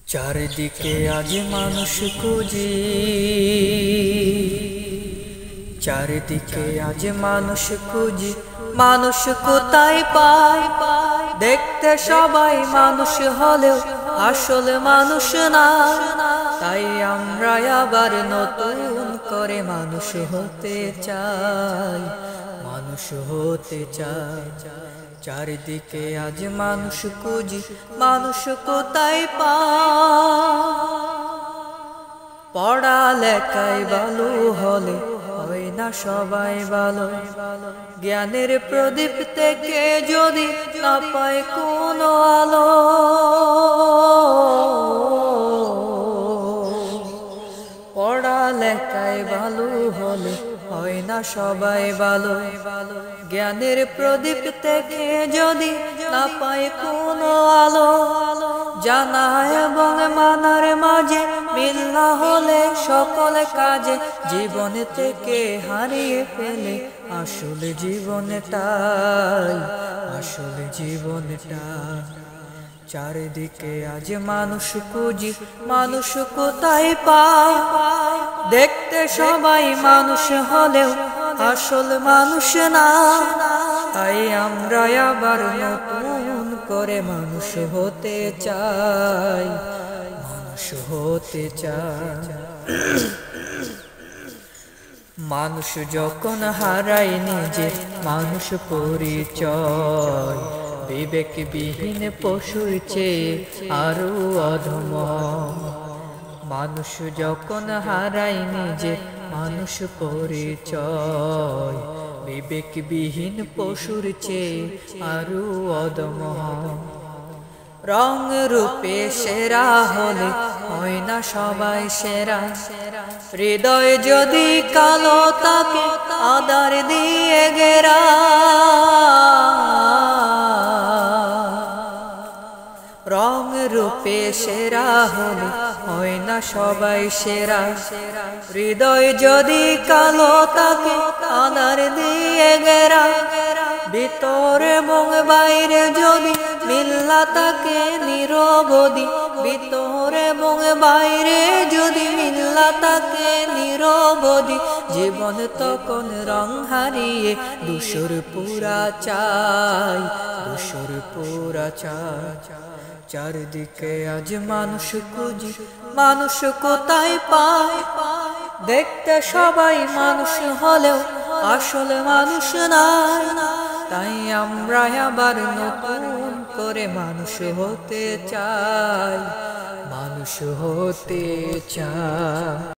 চারিদিকে আজ মানুষ খুঁজি, চারিদিকে আজ মানুষ খুঁজি, মানুষ কোথায় পায়? দেখতে সবাই মানুষ হলেও আসলে মানুষ না। তাই আমরা আবার নতুন করে মানুষ হতে চাই, মানুষ হতে চাই। চারিদিকে আজ মানুষ খুঁজি, মানুষ কোথায় পায়? পড়ালেখায় ভালো হলে হয় না সবাই ভালো, জ্ঞানের প্রদীপ থেকে যদি না পায় কোনো আলো। পড়ালেখায় ভালো হলে হয় না সবাই ভালো, জ্ঞানের প্রদীপ থেকে যদি না পায় কোনো আলো। জানা এবং মানার মাঝে মিল না হলে সকল কাজে জীবন থেকে হারিয়ে ফেলে আসলে জীবনটাই, আসলে জীবনটাই। চারিদিকে আজ মানুষ খুঁজি, মানুষ কোথায় পায়? দেখতে সবাই মানুষ হলেও আসল মানুষ না। তাই আমরা আবার নতুন করে মানুষ হতে চাই, মানুষ হতে চাই। মানুষ যখন হারায় নিজের মানুষ পরিচয়, বিবেকবিহীন পশুর চেয়ে আরো অধম। মানুষ যখন হারায় নিজের মানুষ পরিচয়, বিবেকবিহীন পশুর চেয়ে আরো অধম। রং রূপে সেরা হলে হয় না সবাই সেরা, হৃদয় যদি কালো তাকে আদার দিয়ে ঘেরা। রং রূপে সেরা হলে হয় না সবাই সেরা, হৃদয় যদি কালো তাকে আদার দিয়ে ঘেরা। ভিতরে এবং বাইরে যদি মিল্লা তাকে নিরবধি, ভিতরে এবং বাইরে যদি মিল্লা তাকে নিরবধি, জীবন তখন রং হারিয়ে ধূসর পুরা চাই, ধূসর পুরা চাই। চারিদিকে আজ মানুষ খুঁজি, মানুষ কোথায় পায়? দেখতে সবাই মানুষ হলেও আসলে মানুষ না। তাই আমরা আবার নতুন করে মানুষ হতে চাই, মানুষ হতে চাই।